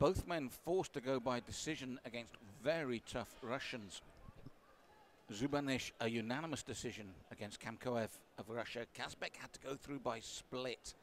Both men forced to go by decision against very tough Russians. Zubanish, a unanimous decision against Kamkoev of Russia. Kazbek had to go through by split.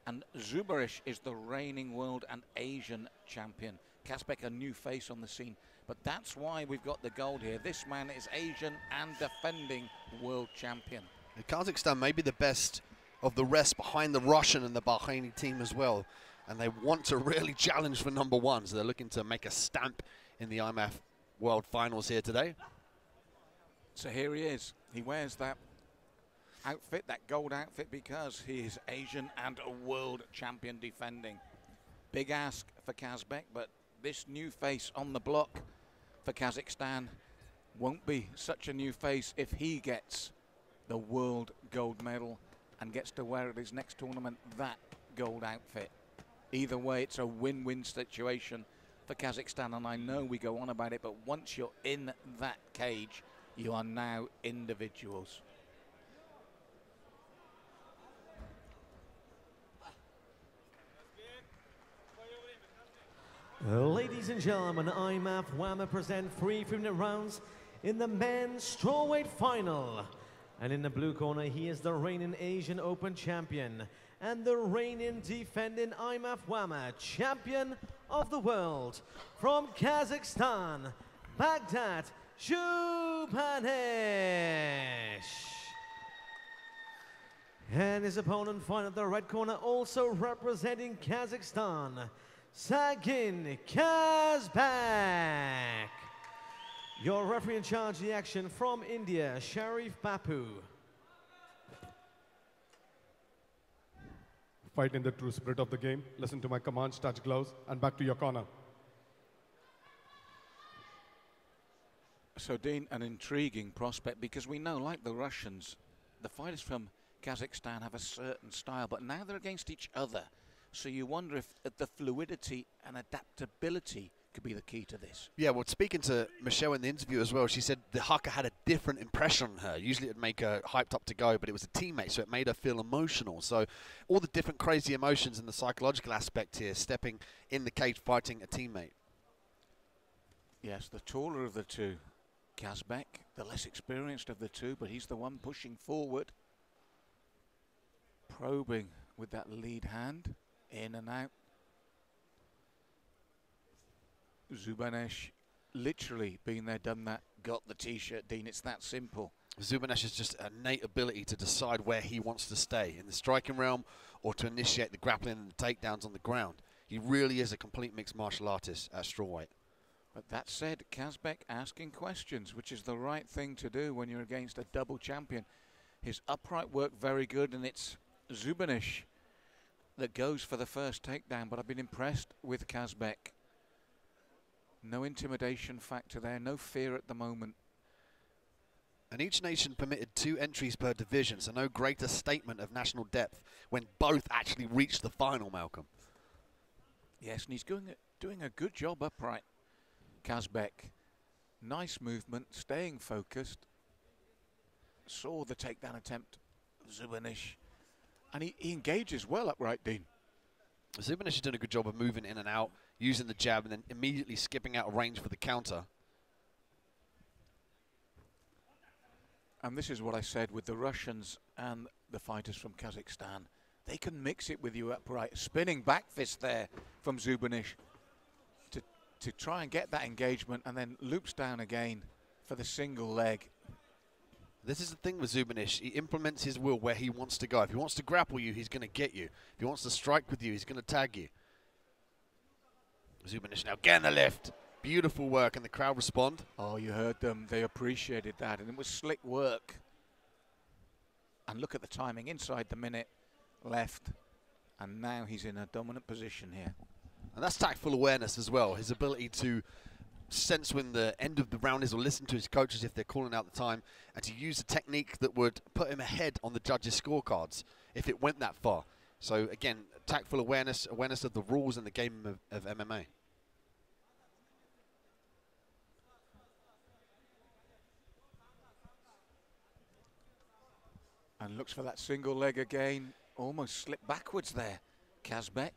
And Zubarish is the reigning world and Asian champion. Kazbek, a new face on the scene. But that's why we've got the gold here. This man is Asian and defending world champion. Kazakhstan may be the best of the rest behind the Russian and the Bahraini team as well. And they want to really challenge for #1. So they're looking to make a stamp in the IMF World Finals here today. So here he is. He wears that outfit, that gold outfit, because he is Asian and a world champion defending. Big ask for Kazbek, but this new face on the block for Kazakhstan won't be such a new face if he gets the world gold medal and gets to wear at his next tournament that gold outfit. Either way, it's a win-win situation for Kazakhstan, and I know we go on about it, but once you're in that cage, you are now individuals. Ladies and gentlemen, IMF WAMA present 3 3-minute rounds in the men's strawweight final. And in the blue corner, he is the reigning Asian Open champion and the reigning defending IMF WAMA champion of the world. From Kazakhstan, Bагдат Жубаныш. And his opponent fighting at the red corner, also representing Kazakhstan, Sagin Kazbek. Your referee in charge of the action from India, Sharif Bapu. Fight in the true spirit of the game. Listen to my commands, touch gloves, and back to your corner. So, Dean, an intriguing prospect, because we know, like the Russians, the fighters from Kazakhstan have a certain style, but now they're against each other. So you wonder if the fluidity and adaptability could be the key to this. Yeah, well, speaking to Michelle in the interview as well, she said the haka had a different impression on her. Usually it would make her hyped up to go, but it was a teammate, so it made her feel emotional. So all the different crazy emotions and the psychological aspect here, stepping in the cage, fighting a teammate. Yes, the taller of the two, Kazbek, the less experienced of the two, but he's the one pushing forward, probing with that lead hand, in and out. Zubanish, literally been there, done that, got the t-shirt, Dean. It's that simple. Zubanish has just an innate ability to decide where he wants to stay, in the striking realm or to initiate the grappling and the takedowns on the ground. He really is a complete mixed martial artist at strawweight. But that said, Kazbek asking questions, which is the right thing to do when you're against a double champion. His upright work very good, and it's Zubanish that goes for the first takedown, but I've been impressed with Kazbek. No intimidation factor there, no fear at the moment. And each nation permitted 2 entries per division, so no greater statement of national depth when both actually reached the final, Malcolm. Yes, and he's doing a good job upright, Kazbek. Nice movement, staying focused. Saw the takedown attempt of Zubanish. And he engages well upright, Dean. Zubanish is doing a good job of moving in and out, using the jab, and then immediately skipping out of range for the counter. And this is what I said with the Russians and the fighters from Kazakhstan. They can mix it with you upright. Spinning back fist there from Zubanish to try and get that engagement, and then loops down again for the single leg. This is the thing with Zubanish. He implements his will where he wants to go. If he wants to grapple you, he's going to get you. If he wants to strike with you, he's going to tag you. Zubanish now getting the lift. Beautiful work, and the crowd respond. Oh, you heard them. They appreciated that, and it was slick work. And look at the timing. Inside the minute left, and now he's in a dominant position here. And that's tactful awareness as well. His ability to sense when the end of the round is, or listen to his coaches if they're calling out the time, and to use a technique that would put him ahead on the judges' scorecards if it went that far. So again, tactful awareness, awareness of the rules and the game of MMA. And looks for that single leg again. Almost slipped backwards there, Kazbek.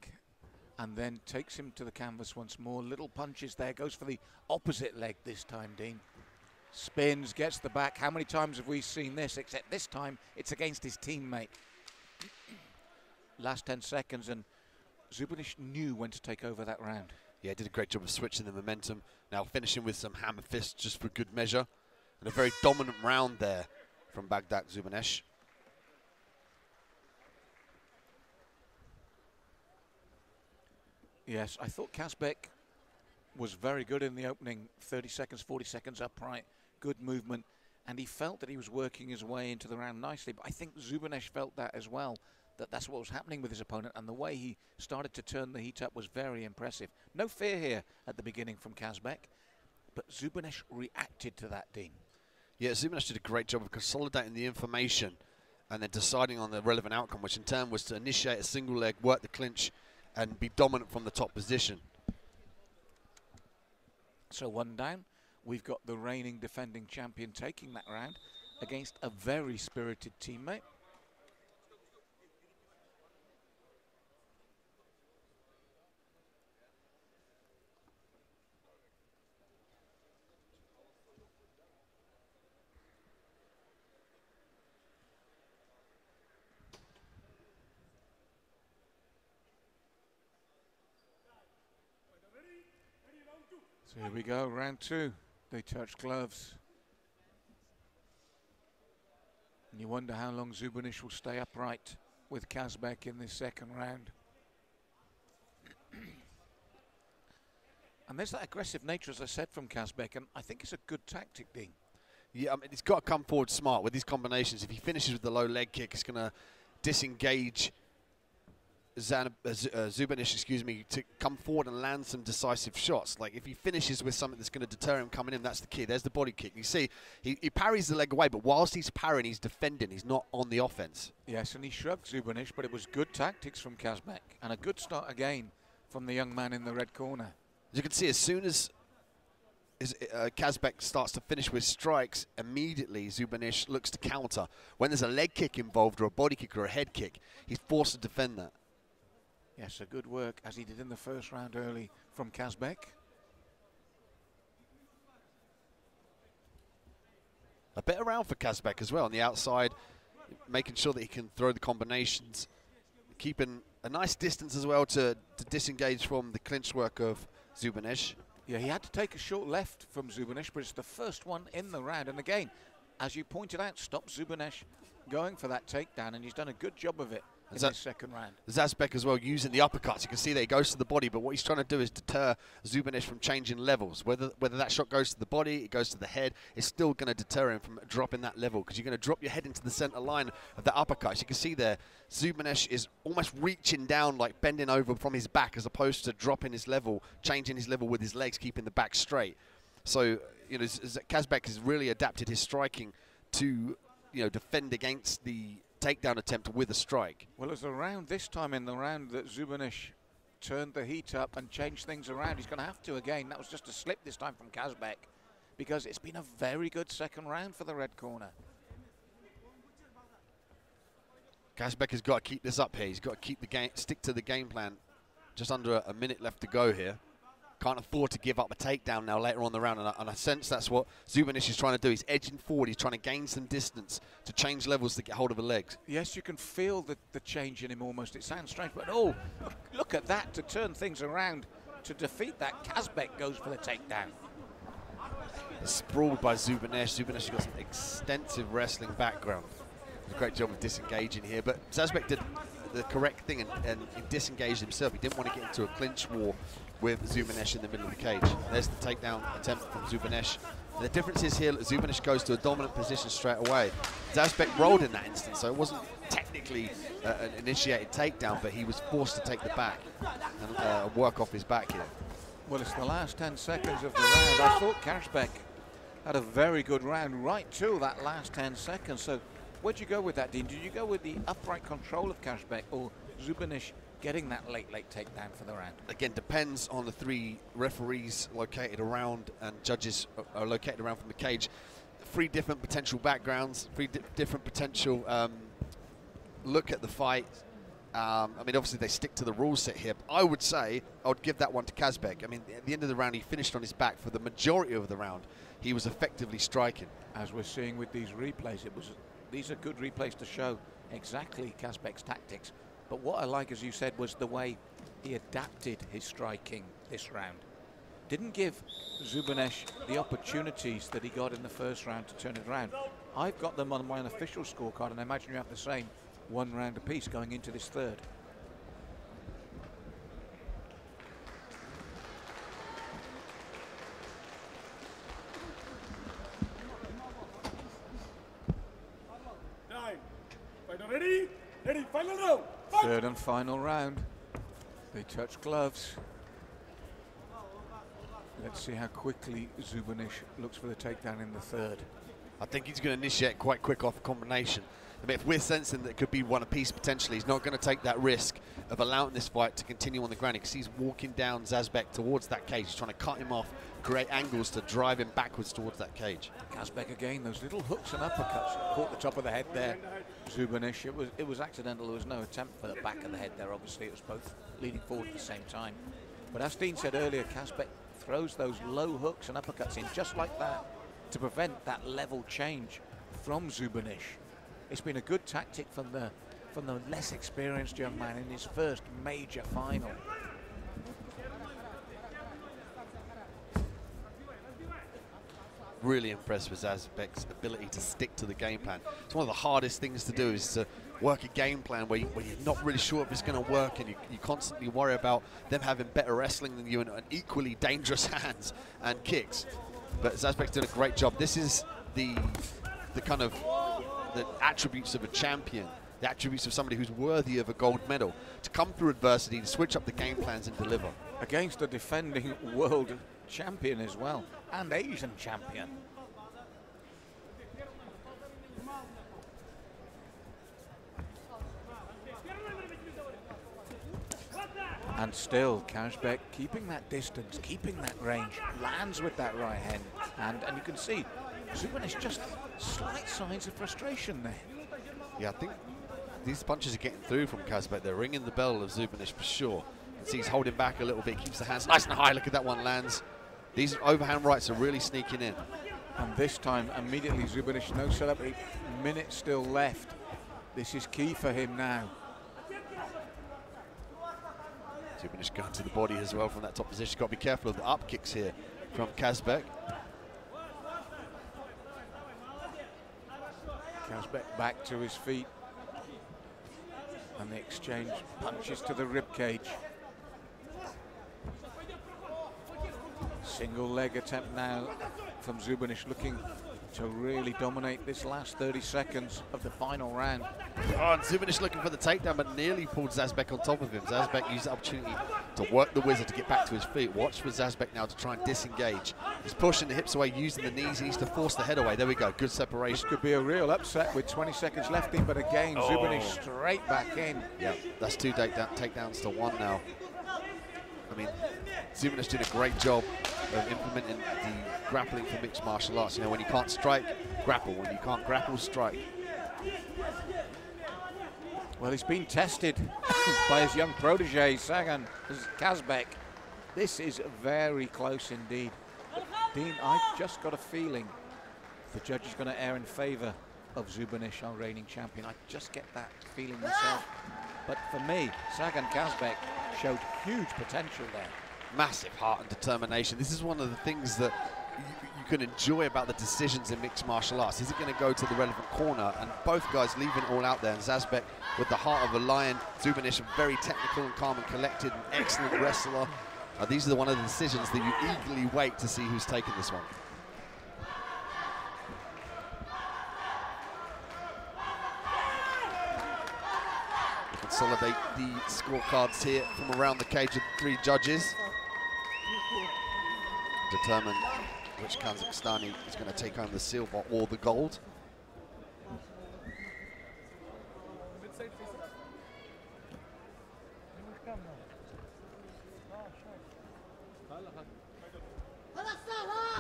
and then takes him to the canvas once more. Little punches there, goes for the opposite leg this time, Dean. Spins, gets the back. How many times have we seen this? Except this time, it's against his teammate. Last 10 seconds, and Žubaniš knew when to take over that round. Yeah, did a great job of switching the momentum. Now finishing with some hammer fists just for good measure. And a very dominant round there from Bагдат Жубаныш. Yes, I thought Казбек was very good in the opening 30 seconds, 40 seconds upright, good movement, and he felt that he was working his way into the round nicely. But I think Žubaniš felt that as well, that that's what was happening with his opponent, and the way he started to turn the heat up was very impressive. No fear here at the beginning from Казбек, but Žubaniš reacted to that, Dean. Yeah, Žubaniš did a great job of consolidating the information and then deciding on the relevant outcome, which in turn was to initiate a single leg, work the clinch, and be dominant from the top position. So one down. We've got the reigning defending champion taking that round against a very spirited teammate. So here we go, round two. They touch gloves. And you wonder how long Žubaniš will stay upright with Казбек in this second round. And there's that aggressive nature, as I said, from Казбek, and I think it's a good tactic, Dean. Yeah, I mean, he's got to come forward smart with these combinations. If he finishes with the low leg kick, it's going to disengage Žubaniš, to come forward and land some decisive shots. Like if he finishes with something that's going to deter him coming in, that's the key. There's the body kick. You see, he parries the leg away, but whilst he's parrying, he's defending. He's not on the offense. Yes, and he shrugged Žubaniš, but it was good tactics from Казбек, and a good start again from the young man in the red corner. As you can see, as soon as Казбek starts to finish with strikes, immediately Žubaniš looks to counter. When there's a leg kick involved, or a body kick, or a head kick, he's forced to defend that. Yes, a good work, as he did in the first round early from Казбek. A bit around for Казбek as well on the outside, making sure that he can throw the combinations, keeping a nice distance as well to disengage from the clinch work of Žubaniš. Yeah, he had to take a short left from Žubaniš, but it's the first one in the round. And again, as you pointed out, stop Žubaniš going for that takedown, and he's done a good job of it in the second round. Казбek as well using the uppercuts. You can see that he goes to the body, but what he's trying to do is deter Žubaniš from changing levels. Whether that shot goes to the body, it goes to the head, it's still going to deter him from dropping that level, because you're going to drop your head into the center line of the uppercuts. You can see there, Žubaniš is almost reaching down, like bending over from his back, as opposed to dropping his level, changing his level with his legs, keeping the back straight. So, you know, Казбek has really adapted his striking to, you know, defend against the takedown attempt with a strike. Well, it's around this time in the round that Žubaniš turned the heat up and changed things around. He's going to have to again. That was just a slip this time from Казбek, because it's been a very good second round for the red corner. Казбek has got to keep this up here. He's got to keep the game, stick to the game plan. Just under a minute left to go here. Can't afford to give up a takedown now later on the round, and I sense that's what Žubaniš is trying to do. He's edging forward, he's trying to gain some distance to change levels to get hold of the legs. Yes, you can feel the change in him almost. It sounds strange, but oh, look at that, to turn things around, to defeat that. Казбek goes for the takedown. Sprawled by Žubaniš. Žubaniš has got some extensive wrestling background. A great job of disengaging here, but Казбek did the correct thing and he disengaged himself. He didn't want to get into a clinch war with Žubaniš in the middle of the cage. There's the takedown attempt from Žubaniš. The difference is here, Žubaniš goes to a dominant position straight away. Казбek rolled in that instance, so it wasn't technically an initiated takedown, but he was forced to take the back and work off his back here. Well, it's the last 10 seconds of the round. I thought Казбek had a very good round right till that last 10 seconds. So where'd you go with that, Dean? Did you go with the upright control of Казбek, or Žubaniš getting that late takedown for the round? Again, depends on the three referees located around and judges are located around from the cage. Three different potential backgrounds, different potential look at the fight, I mean, obviously they stick to the rule set here. But I would say I would give that one to Казбек. I mean, at the end of the round, he finished on his back for the majority of the round. He was effectively striking. As we're seeing with these replays, these are good replays to show exactly Казбek's tactics. But what I like, as you said, was the way he adapted his striking this round. Didn't give Žubaniš the opportunities that he got in the first round to turn it around. I've got them on my unofficial scorecard, and I imagine you have the same, 1 round apiece going into this third. Ready? Ready, final round. Fight. Third and final round. They touch gloves. Let's see how quickly Žubaniš looks for the takedown in the third. I think he's going to initiate quite quick off a combination. I mean, if we're sensing that it could be one apiece potentially, he's not going to take that risk of allowing this fight to continue on the ground, because he's walking down Казбек towards that cage. He's trying to cut him off, create angles to drive him backwards towards that cage. Казбек again, those little hooks and uppercuts. Caught the top of the head there, Žubaniš. It was accidental. There was no attempt for the back of the head there. Obviously, it was both leading forward at the same time. But as Dean said earlier, Казбек throws those low hooks and uppercuts in just like that to prevent that level change from Žubaniš. It's been a good tactic from the less experienced young man in his first major final. Really impressed with Казбek's ability to stick to the game plan. It's one of the hardest things to do, is to work a game plan where you're not really sure if it's going to work, and you constantly worry about them having better wrestling than you and equally dangerous hands and kicks. But Казбek's done a great job. This is the kind of the attributes of a champion, the attributes of somebody who's worthy of a gold medal, to come through adversity, to switch up the game plans and deliver. Against a defending world champion as well, and Asian champion. And still, Казбек keeping that distance, keeping that range, lands with that right hand, and you can see Žubaniš just slight signs of frustration there. Yeah, I think these punches are getting through from Казбек. They're ringing the bell of Žubaniš for sure. You can see he's holding back a little bit, keeps the hands nice and high. Look at that one lands. These overhand rights are really sneaking in. And this time, immediately Žubaniš, no setup, a minute still left. This is key for him now. Žubaniš going to the body as well from that top position. Got to be careful of the up kicks here from Казбек. Казбek back to his feet, and the exchange punches to the ribcage. Single leg attempt now from Žubaniš, looking to really dominate this last 30 seconds of the final round. Oh, and Žubaniš looking for the takedown, but nearly pulled Казбek on top of him. Казбek used the opportunity to work the wizard to get back to his feet. Watch for Казбek now to try and disengage. He's pushing the hips away, using the knees. He needs to force the head away. There we go, good separation. This could be a real upset with 20 seconds left in, but again, Žubaniš straight back in. Yeah, that's 2 takedowns to 1 now. I mean, Žubaniš did a great job of implementing the grappling for mixed martial arts. You know, when you can't strike, grapple. When you can't grapple, strike. Well, he's been tested by his young protege, Sagın, Казбek. This is very close indeed. But Dean, I've just got a feeling the judge is going to err in favour of Žubaniš, our reigning champion. I just get that feeling myself. But for me, Sagın Казбek showed huge potential there. Massive heart and determination. This is one of the things that you can enjoy about the decisions in mixed martial arts. Is it going to go to the relevant corner? And both guys leaving it all out there. And Казбek with the heart of a lion. Žubaniš very technical and calm and collected, an excellent wrestler. These are one of the decisions that you eagerly wait to see who's taking this one. We consolidate the scorecards here from around the cage of the 3 judges. Determine which Kazakhstani is going to take home the silver or the gold.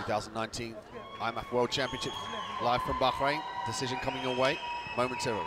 (2019) IMAF World Championship live from Bahrain. Decision coming your way momentarily.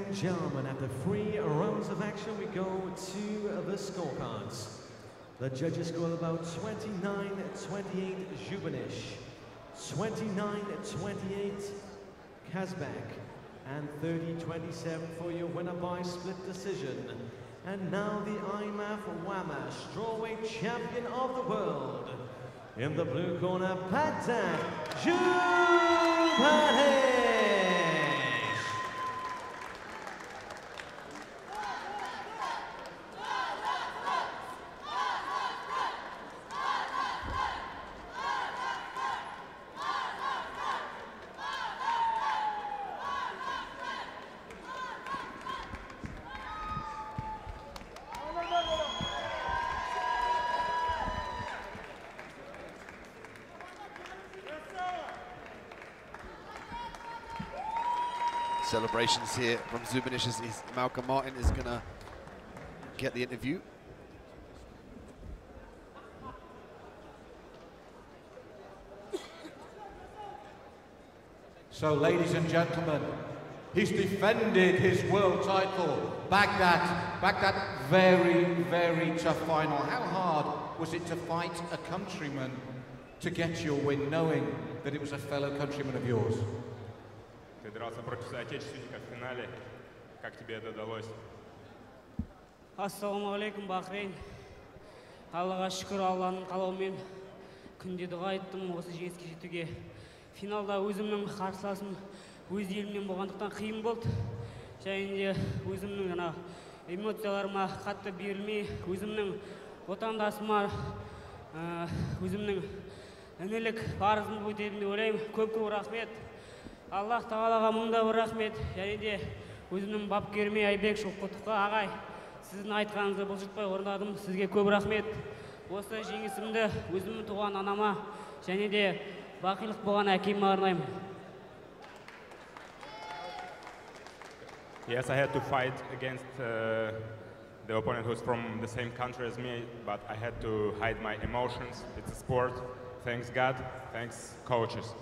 and gentlemen, after 3 rounds of action, we go to the scorecards. The judges score about 29-28 Jubanish, 29-28 Казбек, and 30-27 for your winner by split decision. And now the IMAF WAMA strawweight champion of the world. In the blue corner, Bагдат Жубаныш. Celebrations here from Zubanish as Malcolm Martin is going to get the interview. So, ladies and gentlemen, he's defended his world title. Bагдат, very, very tough final. How hard was it to fight a countryman to get your win, knowing that it was a fellow countryman of yours? Ты дрался против соотечественника в финале. Как тебе это удалось? Ассаламу алейкум, Бахрейн. Аллаға шүкір, Алланың қалауымен күнде дұға еттім осы жеңіске жетуге. Финалда өзімнің қарсыласым өз елімнен болғандықтан қиын болды. Және де өзімнің эмоцияларыма қатты берілмей, өзімнің отандасыма, өзімнің інілік парызымды өтедім деп ойлаймын. Көп-көп рахмет. Аллах тағалаға мыңда бір рахмет. Және де өзімнің бапкеріме Айбек Шоққұтовқа, ағай, сіздің айтқаныңызды бұлжытпай орындадым. Сізге көп рахмет. Осы жеңісімді өзімнің туған анама және де бақилық болған әкеме арнаймын. Yes, I had to fight against the opponent who's from the same country as me, but I had to hide my emotions. It's a sport. Thanks God, thanks coaches.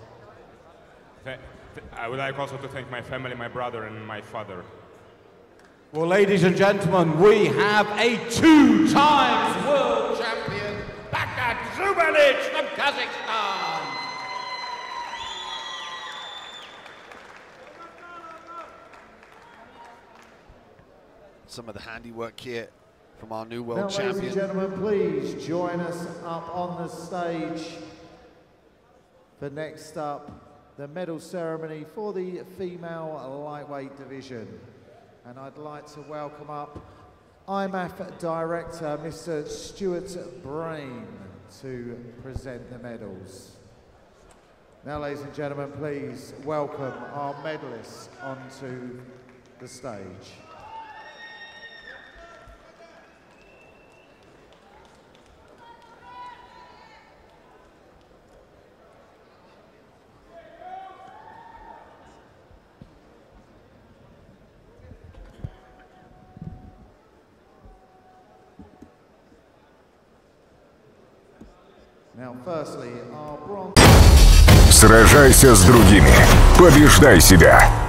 I would like also to thank my family, my brother and my father. Well, ladies and gentlemen, we have a 2-time world champion, Bагдат Жубаныш from Kazakhstan. Some of the handiwork here from our new world champion. Ladies and gentlemen, please join us up on the stage for next up the medal ceremony for the female lightweight division. And I'd like to welcome up IMAF Director, Mr. Stuart Brain, to present the medals. Now, ladies and gentlemen, please welcome our medalists onto the stage. Now, firstly, our bronze. Сражайся с другими. Побеждай себя.